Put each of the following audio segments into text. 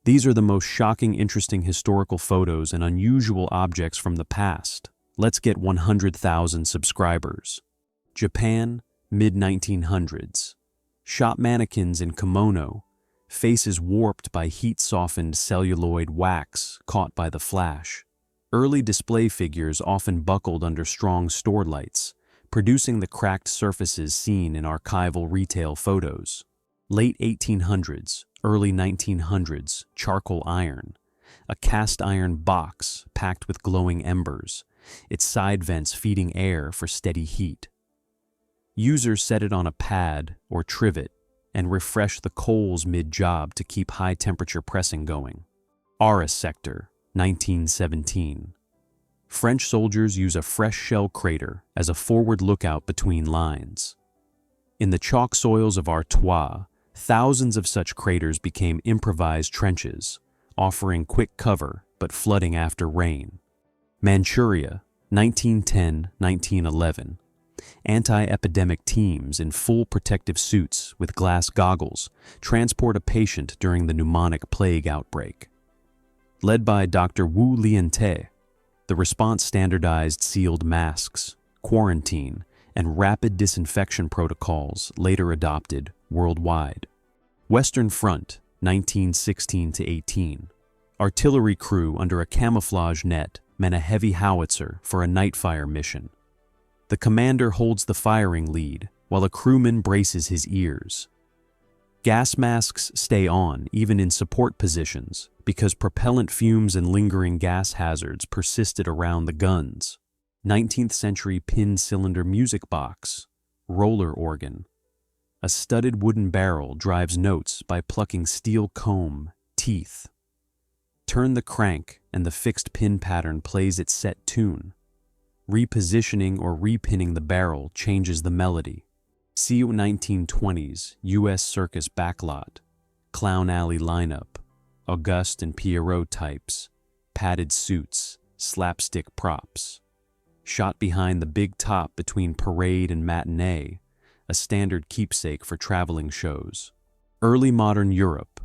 These are the most shocking, interesting historical photos and unusual objects from the past. Let's get 100,000 subscribers. Japan, mid-1900s. Shop mannequins in kimono, faces warped by heat-softened celluloid wax caught by the flash. Early display figures often buckled under strong store lights, producing the cracked surfaces seen in archival retail photos. Late 1800s, early 1900s, charcoal iron. A cast iron box packed with glowing embers, its side vents feeding air for steady heat. Users set it on a pad or trivet and refresh the coals mid-job to keep high-temperature pressing going. Arras sector, 1917. French soldiers use a fresh shell crater as a forward lookout between lines. In the chalk soils of Artois, thousands of such craters became improvised trenches, offering quick cover but flooding after rain. Manchuria, 1910-1911. Anti-epidemic teams in full protective suits with glass goggles transport a patient during the pneumonic plague outbreak. Led by Dr. Wu Liante, the response standardized sealed masks, quarantine, and rapid disinfection protocols later adopted worldwide. Western Front, 1916-18. Artillery crew under a camouflage net meant a heavy howitzer for a night fire mission. The commander holds the firing lead while a crewman braces his ears. Gas masks stay on even in support positions because propellant fumes and lingering gas hazards persisted around the guns. 19th century pin cylinder music box, roller organ. A studded wooden barrel drives notes by plucking steel comb, teeth. Turn the crank and the fixed pin pattern plays its set tune. Repositioning or repinning the barrel changes the melody. See 1920s U.S. Circus backlot, Clown Alley lineup, Auguste and Pierrot types, padded suits, slapstick props. Shot behind the big top between parade and matinee, a standard keepsake for traveling shows. Early modern Europe,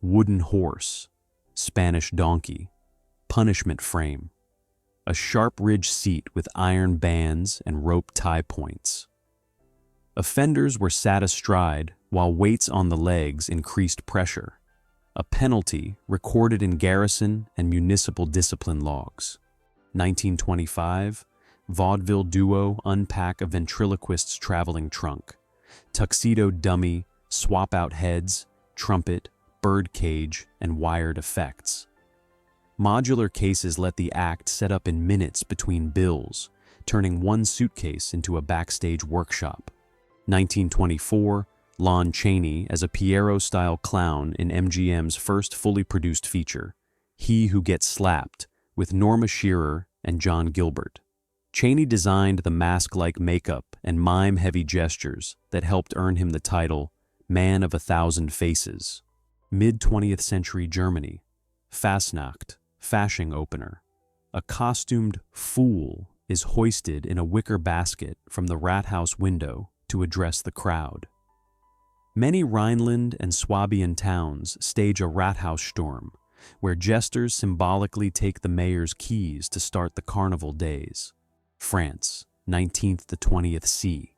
wooden horse, Spanish donkey, punishment frame. A sharp-ridged seat with iron bands and rope tie points. Offenders were sat astride while weights on the legs increased pressure, a penalty recorded in garrison and municipal discipline logs. 1925, vaudeville duo unpack a ventriloquist's traveling trunk, tuxedo dummy, swap out heads, trumpet, bird cage, and wired effects. Modular cases let the act set up in minutes between bills, turning one suitcase into a backstage workshop. 1924, Lon Chaney as a Pierrot-style clown in MGM's first fully produced feature, He Who Gets Slapped, with Norma Shearer and John Gilbert. Chaney designed the mask-like makeup and mime-heavy gestures that helped earn him the title Man of a Thousand Faces. Mid-20th century Germany, Fastnacht, Fasching opener. A costumed fool is hoisted in a wicker basket from the Rathaus window to address the crowd. Many Rhineland and Swabian towns stage a Rathaussturm, where jesters symbolically take the mayor's keys to start the carnival days. France, 19th to 20th C.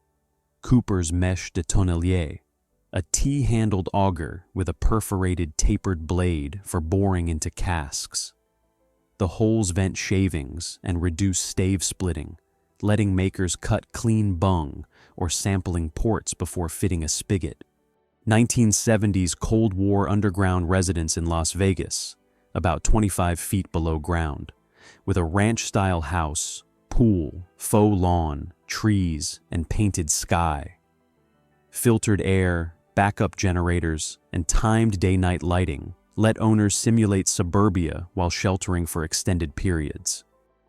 Cooper's Mèche de Tonnelier, a T-handled auger with a perforated tapered blade for boring into casks. The holes vent shavings and reduce stave splitting, letting makers cut clean bung or sampling ports before fitting a spigot. 1970s Cold War underground residence in Las Vegas, about 25 feet below ground, with a ranch-style house, pool, faux lawn, trees, and painted sky. Filtered air, backup generators, and timed day-night lighting let owners simulate suburbia while sheltering for extended periods.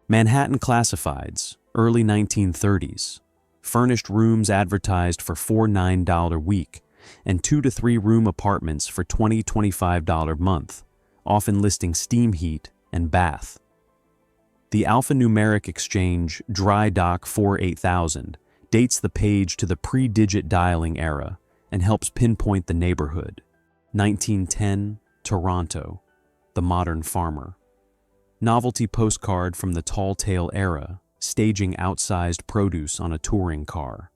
Manhattan Classifieds, early 1930s. Furnished rooms advertised for $4-9 a week, and 2 to 3 room apartments for $20-25 a month, often listing steam heat and bath. The alphanumeric exchange Dry Dock 48000 dates the page to the pre-digit dialing era and helps pinpoint the neighborhood. 1910, Toronto. The Modern Farmer. Novelty postcard from the tall tale era, staging outsized produce on a touring car.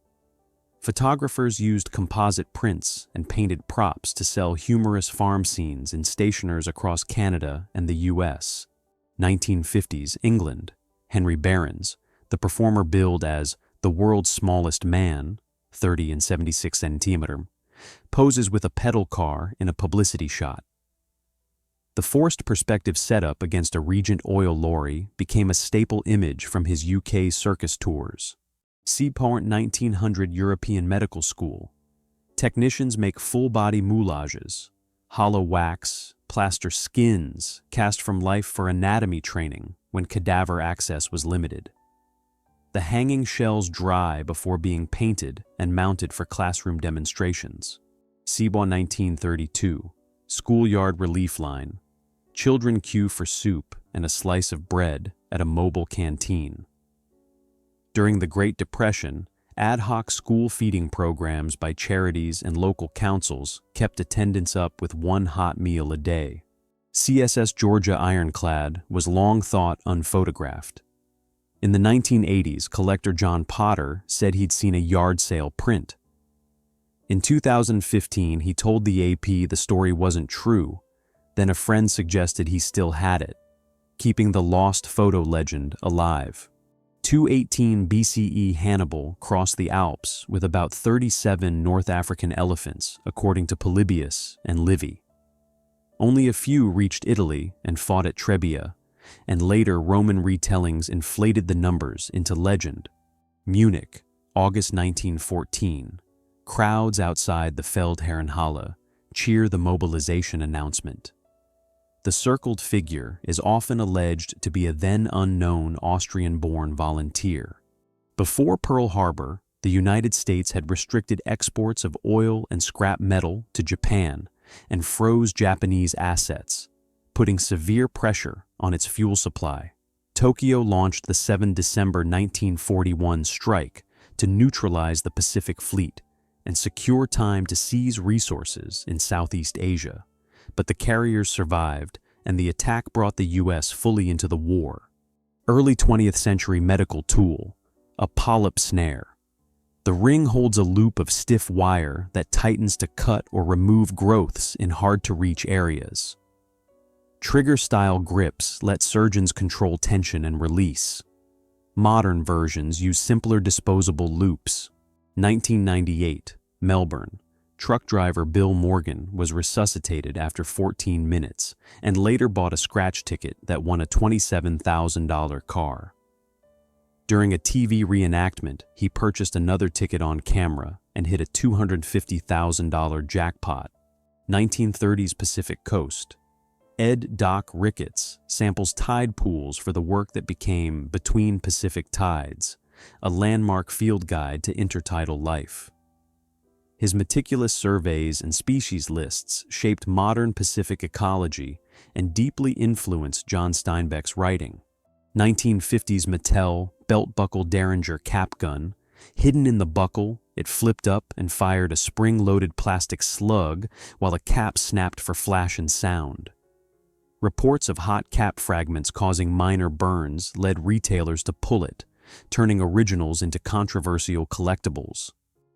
Photographers used composite prints and painted props to sell humorous farm scenes in stationers across Canada and the US. 1950s England. Henry Barons, the performer billed as the world's smallest man, 30 and 76 centimeter, poses with a pedal car in a publicity shot. The forced perspective setup against a Regent oil lorry became a staple image from his UK circus tours. Seaporn 1900 European Medical School. Technicians make full-body moulages, hollow wax, plaster skins cast from life for anatomy training when cadaver access was limited. The hanging shells dry before being painted and mounted for classroom demonstrations. Seaborn 1932, schoolyard relief line. Children queue for soup and a slice of bread at a mobile canteen. During the Great Depression, ad hoc school feeding programs by charities and local councils kept attendance up with one hot meal a day. CSS Georgia Ironclad was long thought unphotographed. In the 1980s, collector John Potter said he'd seen a yard sale print. In 2015, he told the AP the story wasn't true. Then a friend suggested he still had it, keeping the lost photo legend alive. 218 BCE Hannibal crossed the Alps with about 37 North African elephants, according to Polybius and Livy. Only a few reached Italy and fought at Trebia, and later Roman retellings inflated the numbers into legend. Munich, August 1914. Crowds outside the Feldherrenhalle cheer the mobilization announcement. The circled figure is often alleged to be a then unknown Austrian-born volunteer. Before Pearl Harbor, the United States had restricted exports of oil and scrap metal to Japan and froze Japanese assets, putting severe pressure on its fuel supply. Tokyo launched the 7 December 1941 strike to neutralize the Pacific Fleet and secure time to seize resources in Southeast Asia. But the carriers survived, and the attack brought the U.S. fully into the war. Early 20th century medical tool, a polyp snare. The ring holds a loop of stiff wire that tightens to cut or remove growths in hard-to-reach areas. Trigger-style grips let surgeons control tension and release. Modern versions use simpler disposable loops. 1998, Melbourne. Truck driver Bill Morgan was resuscitated after 14 minutes and later bought a scratch ticket that won a $27,000 car. During a TV reenactment, he purchased another ticket on camera and hit a $250,000 jackpot. 1930s Pacific Coast. Ed Doc Ricketts samples tide pools for the work that became Between Pacific Tides, a landmark field guide to intertidal life. His meticulous surveys and species lists shaped modern Pacific ecology and deeply influenced John Steinbeck's writing. 1950s Mattel belt-buckle Derringer cap gun. Hidden in the buckle, it flipped up and fired a spring-loaded plastic slug while a cap snapped for flash and sound. Reports of hot cap fragments causing minor burns led retailers to pull it, turning originals into controversial collectibles.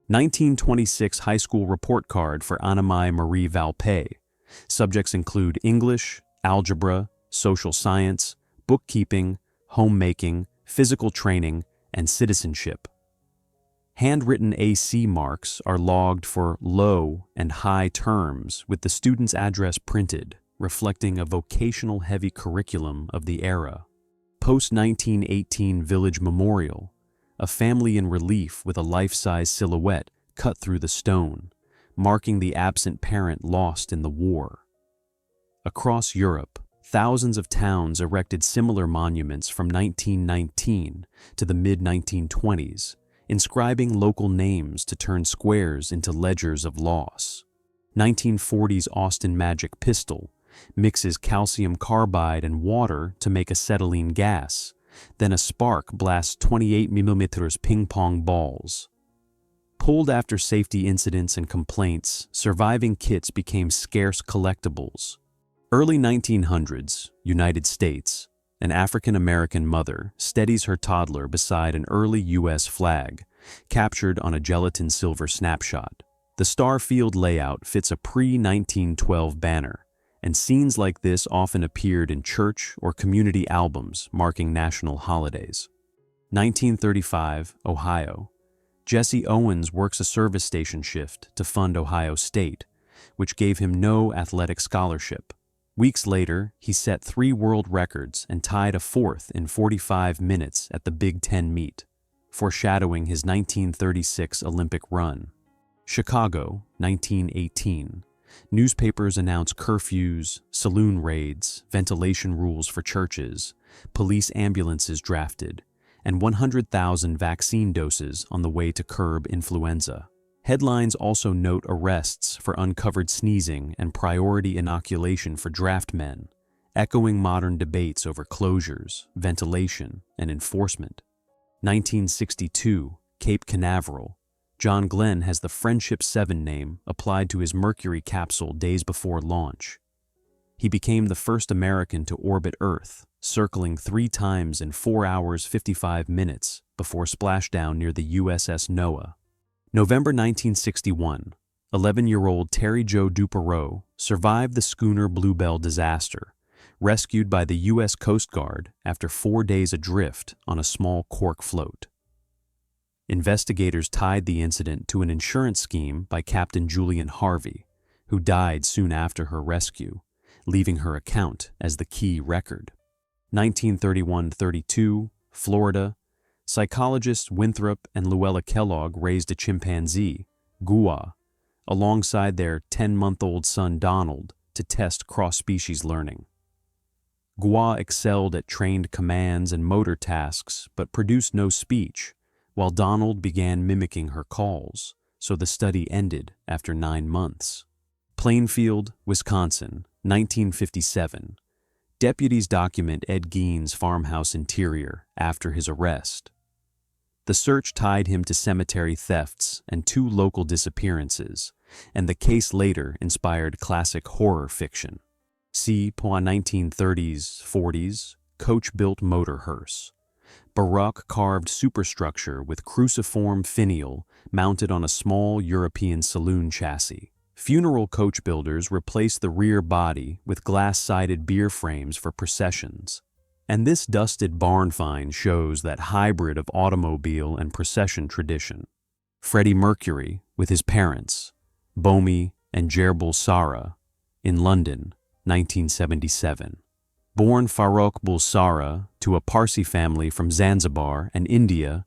1926 high school report card for Annemarie Marie Valpé. Subjects include English, algebra, social science, bookkeeping, homemaking, physical training, and citizenship. Handwritten AC marks are logged for low and high terms with the student's address printed, reflecting a vocational-heavy curriculum of the era. Post-1918 Village Memorial. A family in relief with a life-size silhouette cut through the stone, marking the absent parent lost in the war. Across Europe, thousands of towns erected similar monuments from 1919 to the mid-1920s, inscribing local names to turn squares into ledgers of loss. 1940s Austin Magic Pistol mixes calcium carbide and water to make acetylene gas. Then a spark blasts 28mm ping-pong balls. Pulled after safety incidents and complaints, surviving kits became scarce collectibles. Early 1900s, United States. An African-American mother steadies her toddler beside an early U.S. flag, captured on a gelatin silver snapshot. The star field layout fits a pre-1912 banner, and scenes like this often appeared in church or community albums marking national holidays. 1935, Ohio. Jesse Owens works a service station shift to fund Ohio State, which gave him no athletic scholarship. Weeks later, he set 3 world records and tied a 4th in 45 minutes at the Big Ten meet, foreshadowing his 1936 Olympic run. Chicago, 1918. Newspapers announce curfews, saloon raids, ventilation rules for churches, police ambulances drafted, and 100,000 vaccine doses on the way to curb influenza. Headlines also note arrests for uncovered sneezing and priority inoculation for draft men, echoing modern debates over closures, ventilation, and enforcement. 1962, Cape Canaveral. John Glenn has the Friendship 7 name applied to his Mercury capsule days before launch. He became the first American to orbit Earth, circling 3 times in 4 hours 55 minutes before splashdown near the USS Noah. November 1961, 11-year-old Terry Jo Dupereau survived the schooner Bluebell disaster, rescued by the U.S. Coast Guard after 4 days adrift on a small cork float. Investigators tied the incident to an insurance scheme by Captain Julian Harvey, who died soon after her rescue, leaving her account as the key record. 1931-32, Florida. Psychologists Winthrop and Luella Kellogg raised a chimpanzee, Gua, alongside their 10-month-old son Donald to test cross-species learning. Gua excelled at trained commands and motor tasks but produced no speech, while Donald began mimicking her calls, so the study ended after 9 months. Plainfield, Wisconsin, 1957. Deputies document Ed Gein's farmhouse interior after his arrest. The search tied him to cemetery thefts and 2 local disappearances, and the case later inspired classic horror fiction. See 1930s-40s, coach-built motor hearse. Baroque carved superstructure with cruciform finial mounted on a small European saloon chassis. Funeral coach builders replaced the rear body with glass-sided beer frames for processions. And this dusted barn find shows that hybrid of automobile and procession tradition. Freddie Mercury with his parents, Bomi and Jerbal Sara, in London, 1977. Born Farrokh Bulsara to a Parsi family from Zanzibar and India,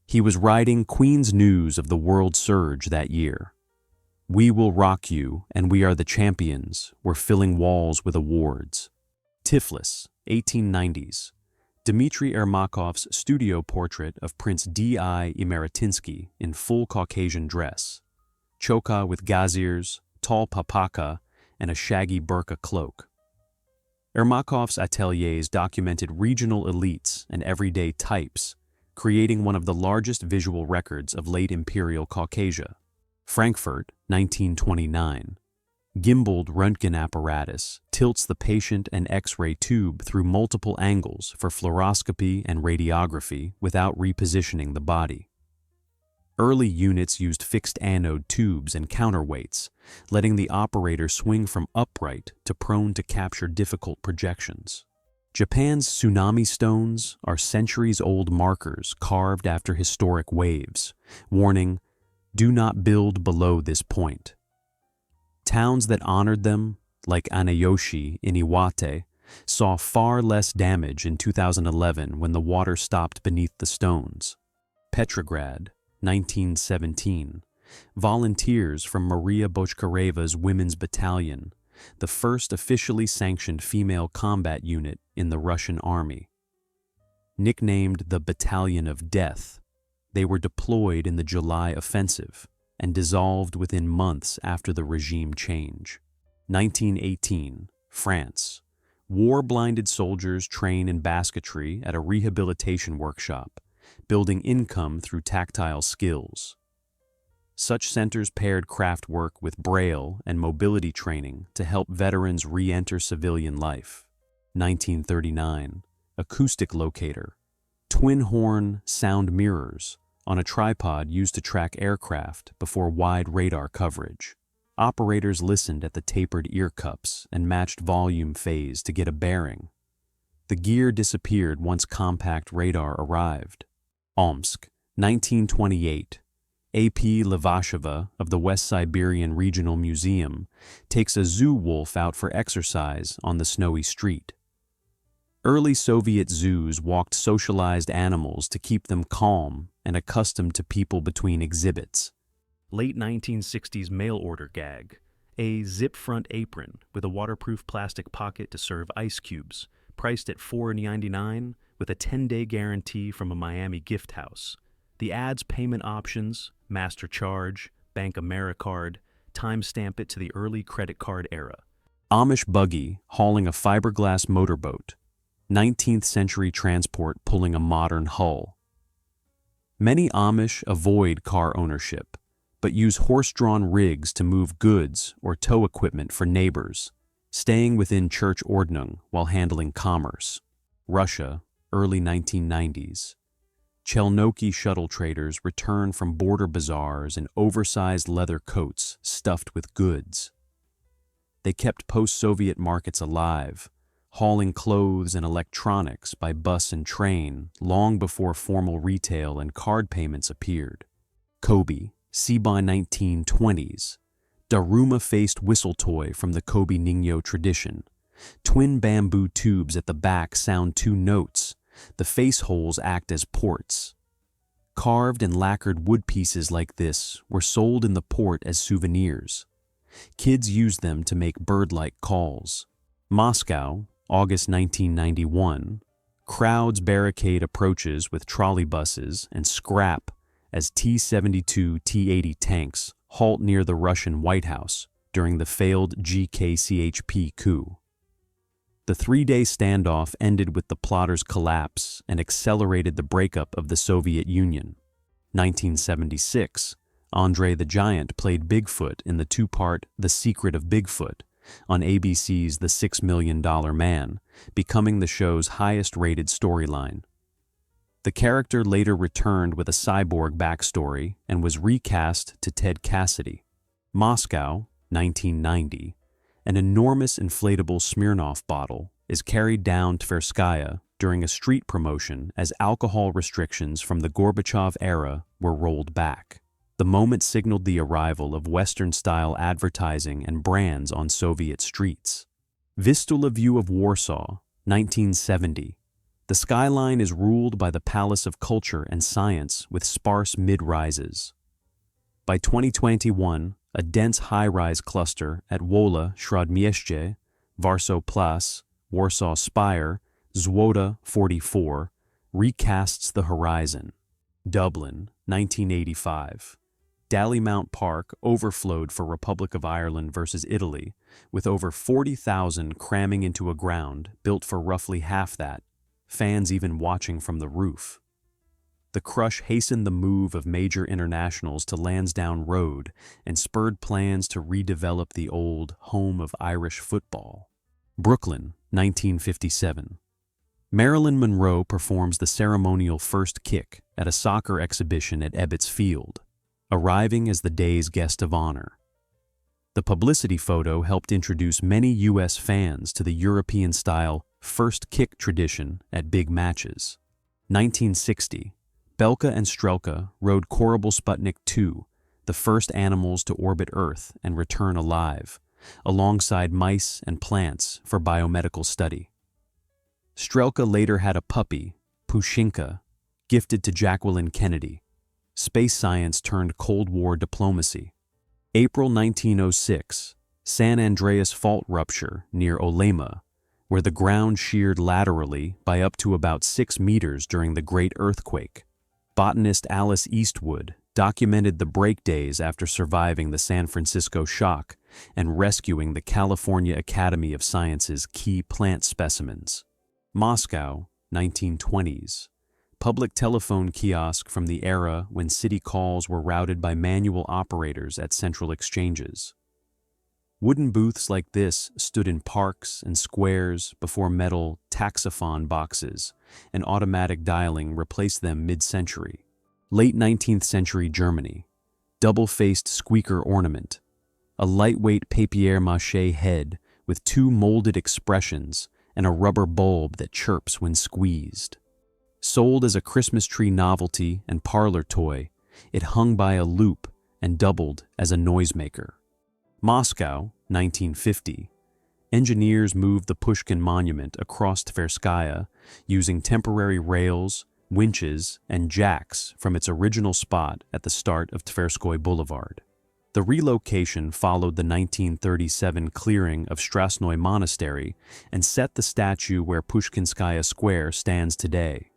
he was riding Queen's news of the world surge that year. "We will rock you and we are the champions" were filling walls with awards. Tiflis, 1890s. Dmitry Ermakov's studio portrait of Prince D.I. Imeretinsky in full Caucasian dress, choka with gazirs, tall papaka, and a shaggy burqa cloak. Ermakov's ateliers documented regional elites and everyday types, creating one of the largest visual records of late imperial Caucasia. Frankfurt, 1929. Gimbaled Röntgen apparatus tilts the patient and X-ray tube through multiple angles for fluoroscopy and radiography without repositioning the body. Early units used fixed anode tubes and counterweights, letting the operator swing from upright to prone to capture difficult projections. Japan's tsunami stones are centuries-old markers carved after historic waves, warning, "Do not build below this point." Towns that honored them, like Anayoshi in Iwate, saw far less damage in 2011 when the water stopped beneath the stones. Petrograd, 1917. Volunteers from Maria Bochkareva's Women's Battalion, the first officially sanctioned female combat unit in the Russian army. Nicknamed the Battalion of Death, they were deployed in the July offensive and dissolved within months after the regime change. 1918, France. War-blinded soldiers train in basketry at a rehabilitation workshop, building income through tactile skills. Such centers paired craft work with braille and mobility training to help veterans re-enter civilian life. 1939. Acoustic locator. Twin-horn sound mirrors on a tripod used to track aircraft before wide radar coverage. Operators listened at the tapered ear cups and matched volume phase to get a bearing. The gear disappeared once compact radar arrived. Omsk, 1928. A.P. Levasheva of the West Siberian Regional Museum takes a zoo wolf out for exercise on the snowy street. Early Soviet zoos walked socialized animals to keep them calm and accustomed to people between exhibits. Late 1960s mail-order gag. A zip-front apron with a waterproof plastic pocket to serve ice cubes, priced at $4.99 with a 10-day guarantee from a Miami gift house. The ad's payment options, Master Charge, Bank AmeriCard, timestamp it to the early credit card era. Amish buggy hauling a fiberglass motorboat. 19th century transport pulling a modern hull. Many Amish avoid car ownership, but use horse-drawn rigs to move goods or tow equipment for neighbors, staying within church ordnung while handling commerce. Russia, early 1990s. Chelnoki shuttle traders return from border bazaars in oversized leather coats stuffed with goods. They kept post-Soviet markets alive, hauling clothes and electronics by bus and train long before formal retail and card payments appeared. Kobe, Ciba 1920s. Daruma-faced whistle toy from the Kobe Ningyo tradition. Twin bamboo tubes at the back sound two notes. The face holes act as ports. Carved and lacquered wood pieces like this were sold in the port as souvenirs. Kids used them to make bird-like calls. Moscow, August 1991. Crowds barricade approaches with trolleybuses and scrap as T-72, T-80 tanks halt near the Russian White House during the failed GKCHP coup. The three-day standoff ended with the plotters' collapse and accelerated the breakup of the Soviet Union. 1976, Andre the Giant played Bigfoot in the two-part The Secret of Bigfoot on ABC's The $6 Million Man, becoming the show's highest-rated storyline. The character later returned with a cyborg backstory and was recast to Ted Cassidy. Moscow, 1990. An enormous inflatable Smirnoff bottle is carried down Tverskaya during a street promotion as alcohol restrictions from the Gorbachev era were rolled back. The moment signaled the arrival of Western-style advertising and brands on Soviet streets. Vistula view of Warsaw, 1970. The skyline is ruled by the Palace of Culture and Science with sparse mid-rises. By 2021, a dense high-rise cluster at Wola Śródmieście, Warsaw Place, Warsaw Spire, Zwoda 44, recasts the horizon. Dublin, 1985. Dallymount Park overflowed for Republic of Ireland versus Italy, with over 40,000 cramming into a ground built for roughly half that, fans even watching from the roof. The crush hastened the move of major internationals to Lansdowne Road and spurred plans to redevelop the old home of Irish football. Brooklyn, 1957. Marilyn Monroe performs the ceremonial first kick at a soccer exhibition at Ebbets Field, arriving as the day's guest of honor. The publicity photo helped introduce many U.S. fans to the European-style first kick tradition at big matches. 1960. Belka and Strelka rode Korabl Sputnik 2, the first animals to orbit Earth and return alive, alongside mice and plants for biomedical study. Strelka later had a puppy, Pushinka, gifted to Jacqueline Kennedy. Space science turned Cold War diplomacy. April 1906, San Andreas fault rupture near Olema, where the ground sheared laterally by up to about 6 meters during the Great Earthquake. Botanist Alice Eastwood documented the break days after surviving the San Francisco shock and rescuing the California Academy of Sciences' key plant specimens. Moscow, 1920s. public telephone kiosk from the era when city calls were routed by manual operators at central exchanges. Wooden booths like this stood in parks and squares before metal taxophone boxes, and automatic dialing replaced them mid-century. Late 19th century Germany. Double-faced squeaker ornament. A lightweight papier-mâché head with two molded expressions and a rubber bulb that chirps when squeezed. Sold as a Christmas tree novelty and parlor toy, it hung by a loop and doubled as a noisemaker. Moscow, 1950. Engineers moved the Pushkin Monument across Tverskaya using temporary rails, winches, and jacks from its original spot at the start of Tverskoy Boulevard. The relocation followed the 1937 clearing of Strasnoy Monastery and set the statue where Pushkinskaya Square stands today.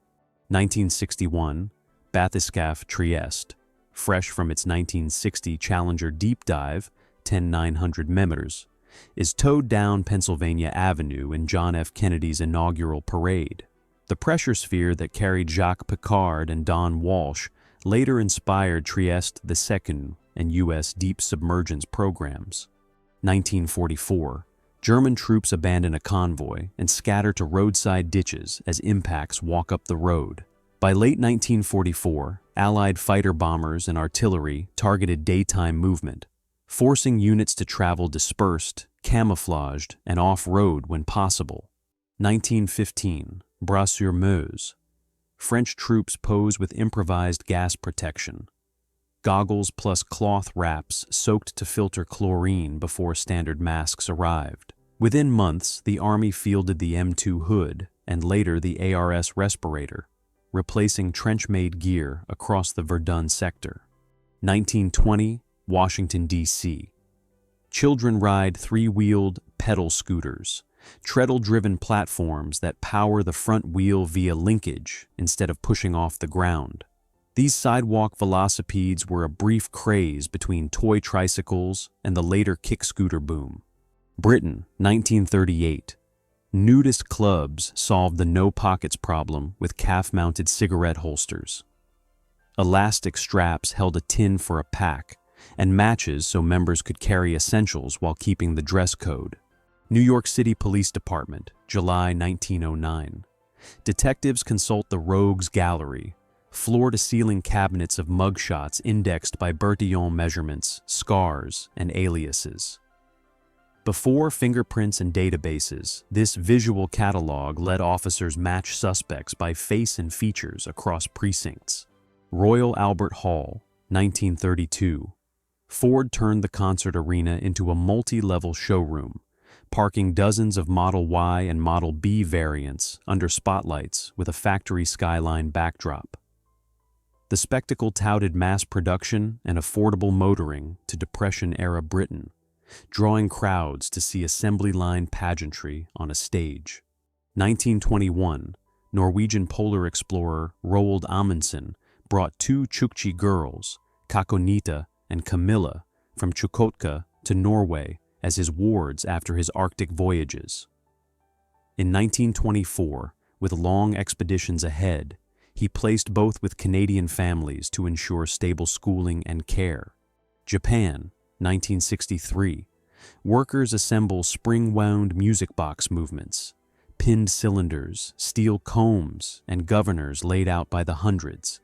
1961, Bathyscaphe Trieste, fresh from its 1960 Challenger deep dive, 10,900 meters, is towed down Pennsylvania Avenue in John F. Kennedy's inaugural parade. The pressure sphere that carried Jacques Piccard and Don Walsh later inspired Trieste II and U.S. deep submergence programs. 1944, German troops abandon a convoy and scatter to roadside ditches as impacts walk up the road. By late 1944, Allied fighter bombers and artillery targeted daytime movement, forcing units to travel dispersed, camouflaged, and off-road when possible. 1915, Bras-sur-Meuse. French troops pose with improvised gas protection. Goggles plus cloth wraps soaked to filter chlorine before standard masks arrived. Within months, the Army fielded the M2 hood and later the ARS respirator, replacing trench-made gear across the Verdun sector. 1920, Washington, D.C. Children ride three-wheeled pedal scooters, treadle-driven platforms that power the front wheel via linkage instead of pushing off the ground. These sidewalk velocipedes were a brief craze between toy tricycles and the later kick scooter boom. Britain, 1938. Nudist clubs solved the no pockets problem with calf-mounted cigarette holsters. Elastic straps held a tin for a pack, and matches so members could carry essentials while keeping the dress code. New York City Police Department, July 1909. Detectives consult the Rogues Gallery, floor-to-ceiling cabinets of mugshots indexed by Bertillon measurements, scars, and aliases. Before fingerprints and databases, this visual catalog let officers match suspects by face and features across precincts. Royal Albert Hall, 1932. Ford turned the concert arena into a multi-level showroom, parking dozens of Model Y and Model B variants under spotlights with a factory skyline backdrop. The spectacle touted mass production and affordable motoring to Depression-era Britain, drawing crowds to see assembly line pageantry on a stage. 1921, Norwegian polar explorer Roald Amundsen brought two Chukchi girls, Kakonita and Camilla, from Chukotka to Norway as his wards after his Arctic voyages. In 1924, with long expeditions ahead, he placed both with Canadian families to ensure stable schooling and care. Japan, 1963. Workers assemble spring-wound music box movements, pinned cylinders, steel combs, and governors laid out by the hundreds.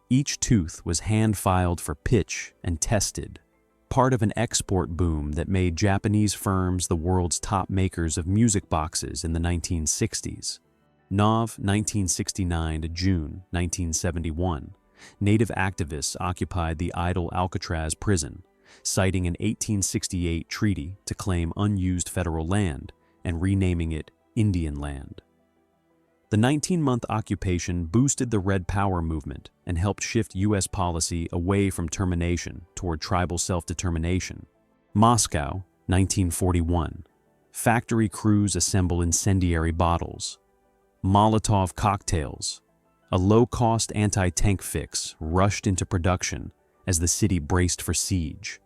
Each tooth was hand-filed for pitch and tested, part of an export boom that made Japanese firms the world's top makers of music boxes in the 1960s. Nov, 1969 to June, 1971. Native activists occupied the idle Alcatraz prison, citing an 1868 treaty to claim unused federal land and renaming it Indian Land. The 19-month occupation boosted the Red Power movement and helped shift U.S. policy away from termination toward tribal self-determination. Moscow, 1941. Factory crews assemble incendiary bottles. Molotov cocktails, a low-cost anti-tank fix, rushed into production as the city braced for siege.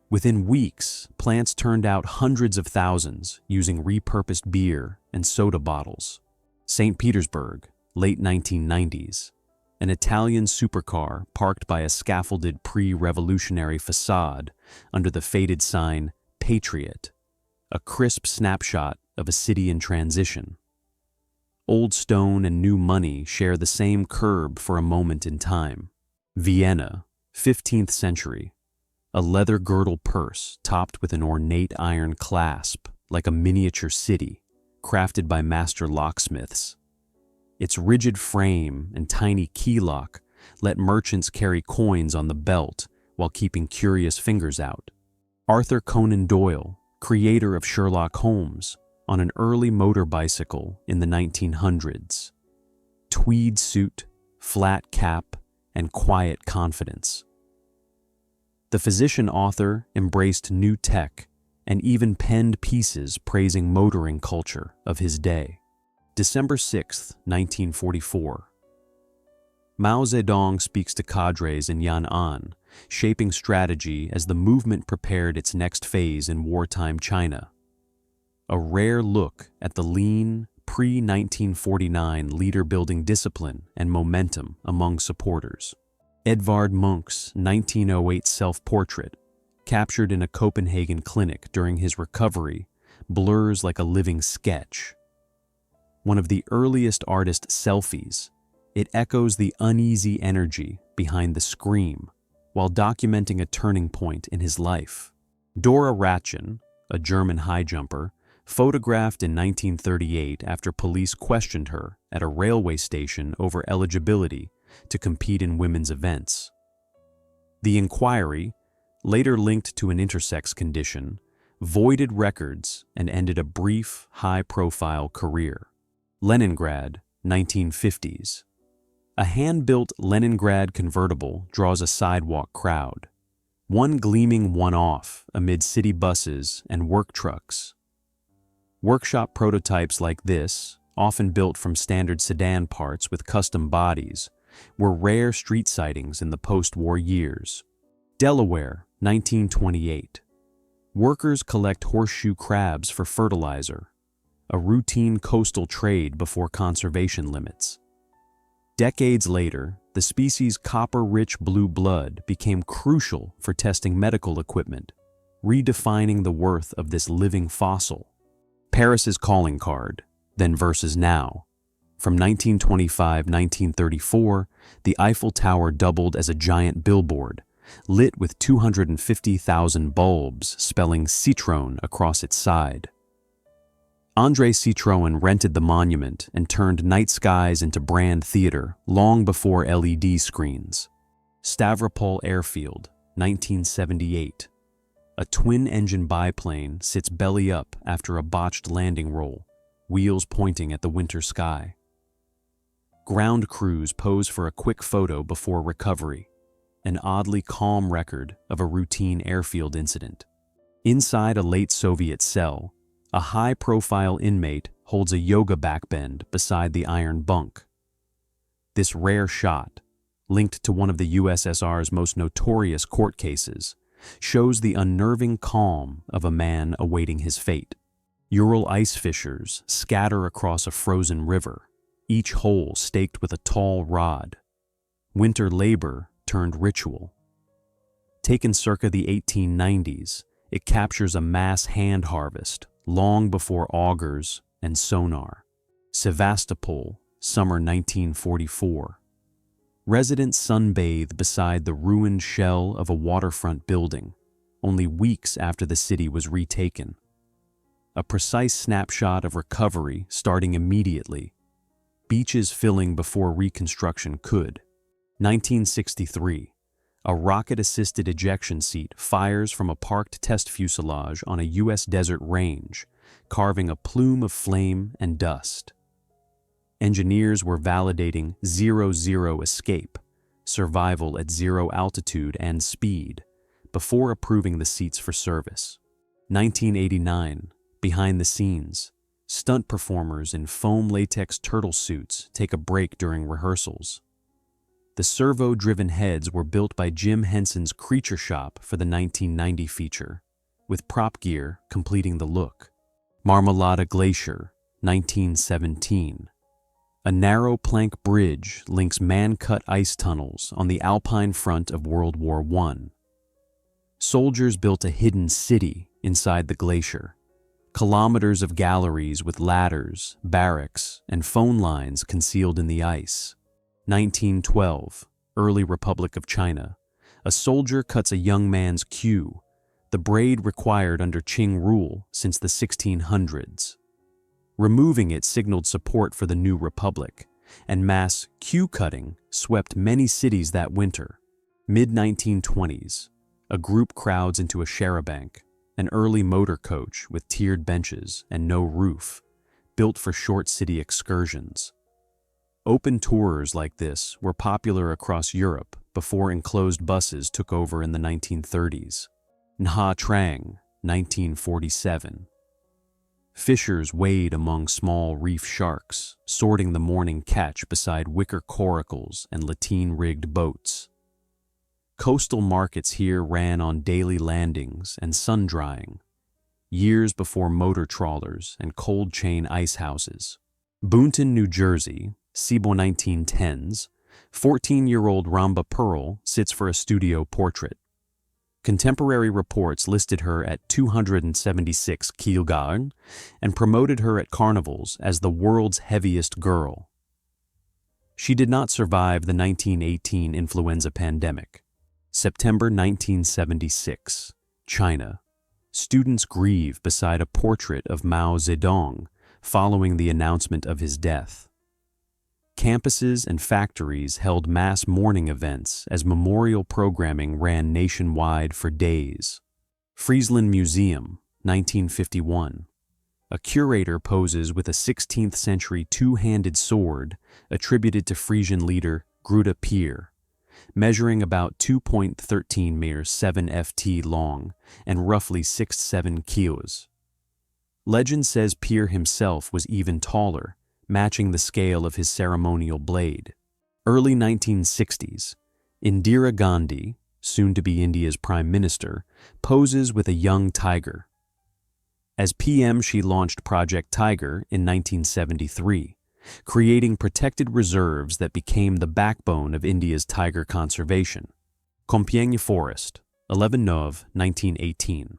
Within weeks, plants turned out hundreds of thousands using repurposed beer and soda bottles. St. Petersburg, late 1990s. An Italian supercar parked by a scaffolded pre-revolutionary facade under the faded sign Patriot, a crisp snapshot of a city in transition. Old stone and new money share the same curb for a moment in time. Vienna, 15th century. A leather girdle purse topped with an ornate iron clasp, like a miniature city, crafted by master locksmiths. Its rigid frame and tiny key lock let merchants carry coins on the belt while keeping curious fingers out. Arthur Conan Doyle, creator of Sherlock Holmes, on an early motor bicycle in the 1900s. Tweed suit, flat cap, and quiet confidence. The physician-author embraced new tech and even penned pieces praising motoring culture of his day. December 6, 1944. Mao Zedong speaks to cadres in Yan'an, shaping strategy as the movement prepared its next phase in wartime China. A rare look at the lean, pre-1949 leader-building discipline and momentum among supporters. Edvard Munch's 1908 self-portrait, captured in a Copenhagen clinic during his recovery, blurs like a living sketch. One of the earliest artist selfies, it echoes the uneasy energy behind the scream while documenting a turning point in his life. Dora Ratchen, a German high jumper, photographed in 1938 after police questioned her at a railway station over eligibility to compete in women's events. The inquiry, later linked to an intersex condition, voided records and ended a brief, high-profile career. Leningrad, 1950s. A hand-built Leningrad convertible draws a sidewalk crowd, one gleaming one-off amid city buses and work trucks. Workshop prototypes like this, often built from standard sedan parts with custom bodies, were rare street sightings in the post-war years. Delaware, 1928. Workers collect horseshoe crabs for fertilizer, a routine coastal trade before conservation limits. Decades later, the species' copper-rich blue blood became crucial for testing medical equipment, redefining the worth of this living fossil. Paris's calling card, then versus now. From 1925-1934, the Eiffel Tower doubled as a giant billboard, lit with 250,000 bulbs spelling Citroën across its side. André Citroën rented the monument and turned night skies into brand theater long before LED screens. Stavropol Airfield, 1978. A twin-engine biplane sits belly up after a botched landing roll, wheels pointing at the winter sky. Ground crews pose for a quick photo before recovery, an oddly calm record of a routine airfield incident. Inside a late Soviet cell, a high-profile inmate holds a yoga backbend beside the iron bunk. This rare shot, linked to one of the USSR's most notorious court cases, shows the unnerving calm of a man awaiting his fate. Ural ice fissures scatter across a frozen river, each hole staked with a tall rod. Winter labor turned ritual. Taken circa the 1890s, it captures a mass hand harvest long before augers and sonar. Sevastopol, summer 1944. Residents sunbathe beside the ruined shell of a waterfront building, only weeks after the city was retaken. A precise snapshot of recovery starting immediately, beaches filling before reconstruction could. 1963. A rocket-assisted ejection seat fires from a parked test fuselage on a U.S. desert range, carving a plume of flame and dust. Engineers were validating zero-zero escape, survival at zero altitude and speed, before approving the seats for service. 1989. Behind the scenes, stunt performers in foam latex turtle suits take a break during rehearsals. The servo-driven heads were built by Jim Henson's Creature Shop for the 1990 feature, with prop gear completing the look. Marmolada Glacier, 1917. A narrow plank bridge links man-cut ice tunnels on the Alpine front of World War I. Soldiers built a hidden city inside the glacier. Kilometers of galleries with ladders, barracks, and phone lines concealed in the ice. 1912, Early Republic of China. A soldier cuts a young man's queue, the braid required under Qing rule since the 1600s. Removing it signaled support for the new republic, and mass queue cutting swept many cities that winter. Mid-1920s, a group crowds into a charabanc, an early motor coach with tiered benches and no roof, built for short city excursions. Open tours like this were popular across Europe before enclosed buses took over in the 1930s. Nha Trang, 1947. Fishers wade among small reef sharks, sorting the morning catch beside wicker coracles and lateen-rigged boats. Coastal markets here ran on daily landings and sun-drying, years before motor trawlers and cold-chain ice houses. Boonton, New Jersey, Cibo 1910s, 14-year-old Ramba Pearl sits for a studio portrait. Contemporary reports listed her at 276 kg and promoted her at carnivals as the world's heaviest girl. She did not survive the 1918 influenza pandemic. September 1976, China. Students grieve beside a portrait of Mao Zedong following the announcement of his death. Campuses and factories held mass mourning events as memorial programming ran nationwide for days. Friesland Museum, 1951. A curator poses with a 16th-century two-handed sword attributed to Frisian leader Gruda Peer, measuring about 2.13 meters 7 ft long and roughly 6-7 kilos. Legend says Peer himself was even taller, matching the scale of his ceremonial blade. Early 1960s, Indira Gandhi, soon to be India's Prime Minister, poses with a young tiger. As PM, she launched Project Tiger in 1973, creating protected reserves that became the backbone of India's tiger conservation. Compiègne Forest, 11 Nov 1918.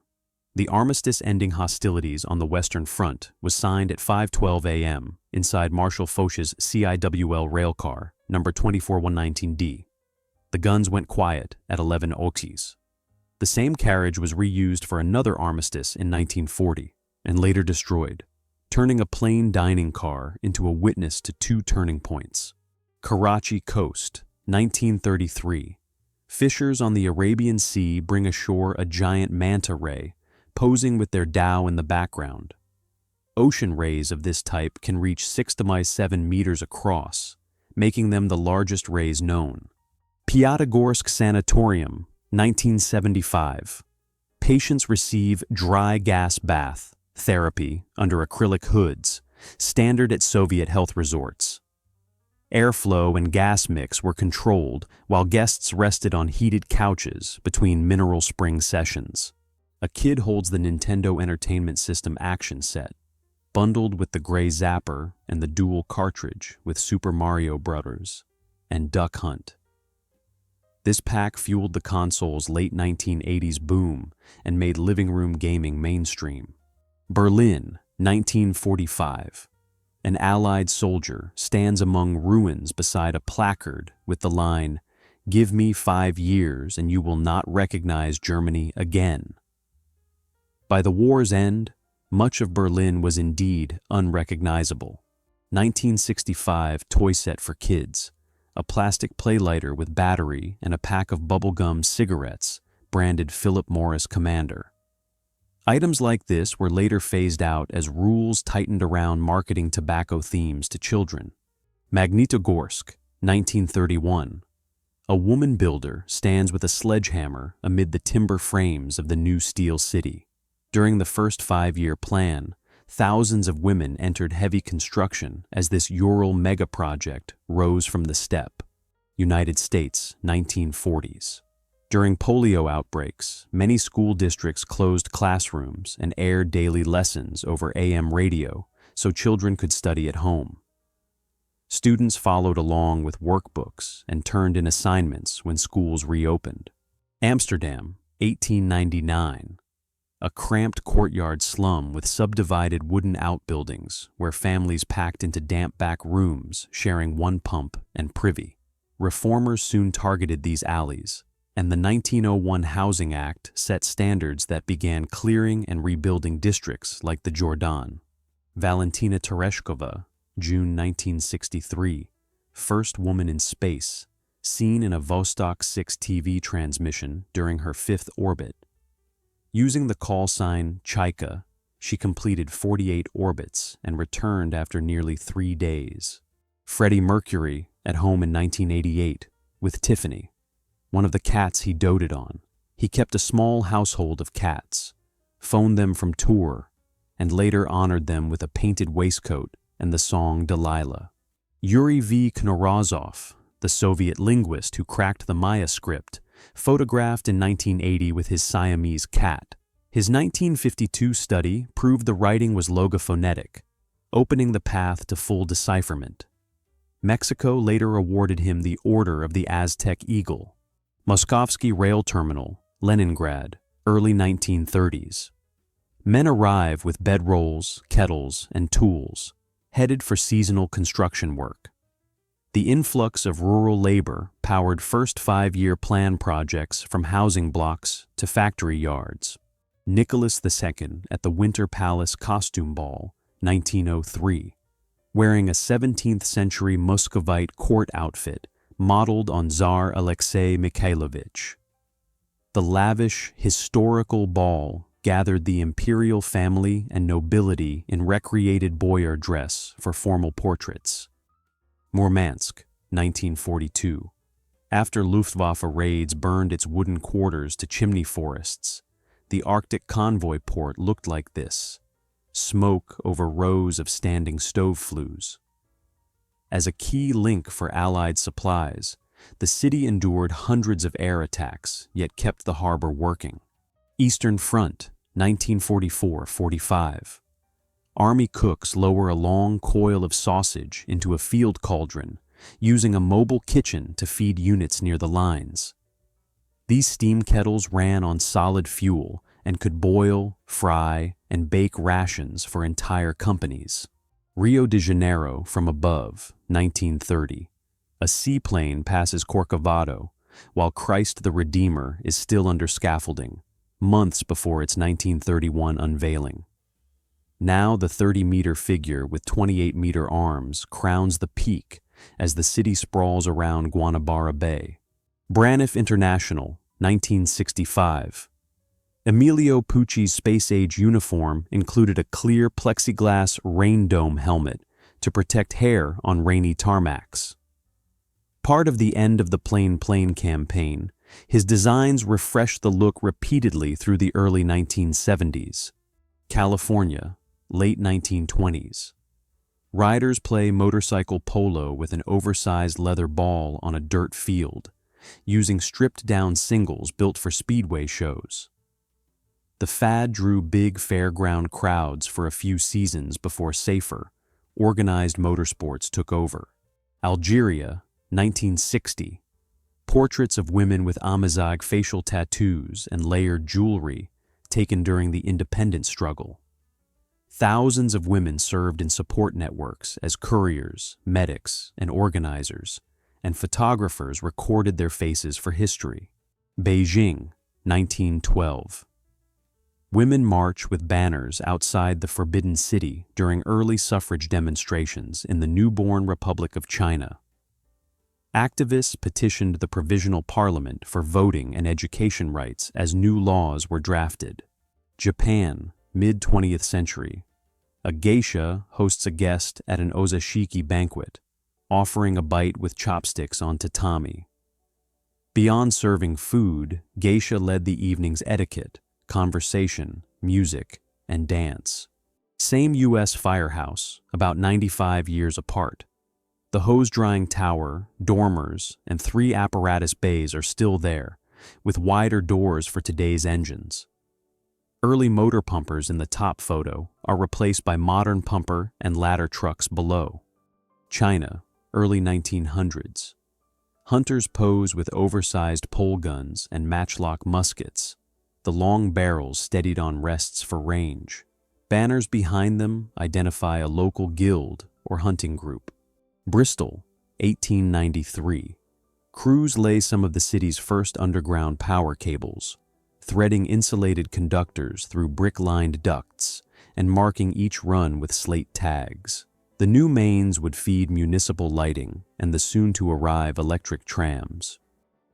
The armistice ending hostilities on the Western Front was signed at 5:12 a.m. inside Marshal Foch's CIWL railcar, number 24119D. The guns went quiet at 11 Oxys. The same carriage was reused for another armistice in 1940 and later destroyed, turning a plain dining car into a witness to two turning points. Karachi Coast, 1933. Fishers on the Arabian Sea bring ashore a giant manta ray, posing with their dhow in the background. Ocean rays of this type can reach 6 to 7 meters across, making them the largest rays known. Piatigorsk Sanatorium, 1975. Patients receive dry gas bath therapy under acrylic hoods, standard at Soviet health resorts. Airflow and gas mix were controlled while guests rested on heated couches between mineral spring sessions. A kid holds the Nintendo Entertainment System action set, bundled with the gray Zapper and the dual cartridge with Super Mario Bros. And Duck Hunt. This pack fueled the console's late 1980s boom and made living room gaming mainstream. Berlin, 1945. An Allied soldier stands among ruins beside a placard with the line, "Give me 5 years and you will not recognize Germany again." By the war's end, much of Berlin was indeed unrecognizable. 1965 toy set for kids, a plastic play lighter with battery and a pack of bubblegum cigarettes branded Philip Morris Commander. Items like this were later phased out as rules tightened around marketing tobacco themes to children. Magnitogorsk, 1931. A woman builder stands with a sledgehammer amid the timber frames of the new steel city. During the first 5-year plan, thousands of women entered heavy construction as this Ural mega-project rose from the steppe. United States, 1940s. During polio outbreaks, many school districts closed classrooms and aired daily lessons over AM radio so children could study at home. Students followed along with workbooks and turned in assignments when schools reopened. Amsterdam, 1899. A cramped courtyard slum with subdivided wooden outbuildings where families packed into damp back rooms sharing one pump and privy. Reformers soon targeted these alleys, and the 1901 Housing Act set standards that began clearing and rebuilding districts like the Jordan. Valentina Tereshkova, June 1963, first woman in space, seen in a Vostok 6 TV transmission during her 5th orbit. Using the call sign Chaika, she completed 48 orbits and returned after nearly 3 days. Freddie Mercury, at home in 1988, with Tiffany, one of the cats he doted on. He kept a small household of cats, phoned them from tour, and later honored them with a painted waistcoat and the song Delilah. Yuri V. Knorozov, the Soviet linguist who cracked the Maya script, photographed in 1980 with his Siamese cat. His 1952 study proved the writing was logophonetic, opening the path to full decipherment. Mexico later awarded him the Order of the Aztec Eagle. Moskovsky Rail Terminal, Leningrad, early 1930s. Men arrive with bedrolls, kettles, and tools, headed for seasonal construction work. The influx of rural labor powered first 5-year plan projects from housing blocks to factory yards. Nicholas II at the Winter Palace Costume Ball, 1903, wearing a 17th-century Muscovite court outfit modeled on Tsar Alexei Mikhailovich. The lavish, historical ball gathered the imperial family and nobility in recreated boyar dress for formal portraits. Murmansk, 1942. After Luftwaffe raids burned its wooden quarters to chimney forests, the Arctic convoy port looked like this: smoke over rows of standing stove flues. As a key link for Allied supplies, the city endured hundreds of air attacks, yet kept the harbor working. Eastern Front, 1944-45. Army cooks lower a long coil of sausage into a field cauldron, using a mobile kitchen to feed units near the lines. These steam kettles ran on solid fuel and could boil, fry, and bake rations for entire companies. Rio de Janeiro from above, 1930. A seaplane passes Corcovado, while Christ the Redeemer is still under scaffolding, months before its 1931 unveiling. Now the 30-meter figure with 28-meter arms crowns the peak as the city sprawls around Guanabara Bay. Braniff International, 1965. Emilio Pucci's space-age uniform included a clear plexiglass rain dome helmet to protect hair on rainy tarmacs. Part of the End of the Plain Plane campaign, his designs refreshed the look repeatedly through the early 1970s. California, late 1920s. Riders play motorcycle polo with an oversized leather ball on a dirt field, using stripped-down singles built for speedway shows. The fad drew big fairground crowds for a few seasons before safer, organized motorsports took over. Algeria, 1960. Portraits of women with Amazigh facial tattoos and layered jewelry taken during the independence struggle. Thousands of women served in support networks as couriers, medics, and organizers, and photographers recorded their faces for history. Beijing, 1912. Women march with banners outside the Forbidden City during early suffrage demonstrations in the newborn Republic of China. Activists petitioned the Provisional Parliament for voting and education rights as new laws were drafted. Japan, mid-20th century. A geisha hosts a guest at an ozashiki banquet, offering a bite with chopsticks on tatami. Beyond serving food, geisha led the evening's etiquette, conversation, music, and dance. Same U.S. firehouse, about 95 years apart. The hose-drying tower, dormers, and 3 apparatus bays are still there, with wider doors for today's engines. Early motor pumpers in the top photo are replaced by modern pumper and ladder trucks below. China, early 1900s. Hunters pose with oversized pole guns and matchlock muskets, the long barrels steadied on rests for range. Banners behind them identify a local guild or hunting group. Bristol, 1893. Crews lay some of the city's first underground power cables, threading insulated conductors through brick-lined ducts and marking each run with slate tags. The new mains would feed municipal lighting and the soon-to-arrive electric trams.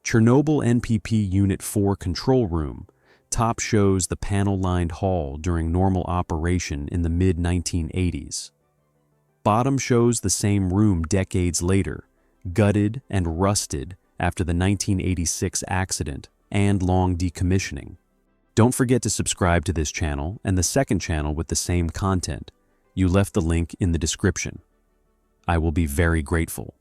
Chernobyl NPP Unit 4 Control Room. Top shows the panel-lined hall during normal operation in the mid-1980s. Bottom shows the same room decades later, gutted and rusted after the 1986 accident and long decommissioning. Don't forget to subscribe to this channel and the second channel with the same content. You left the link in the description. I will be very grateful.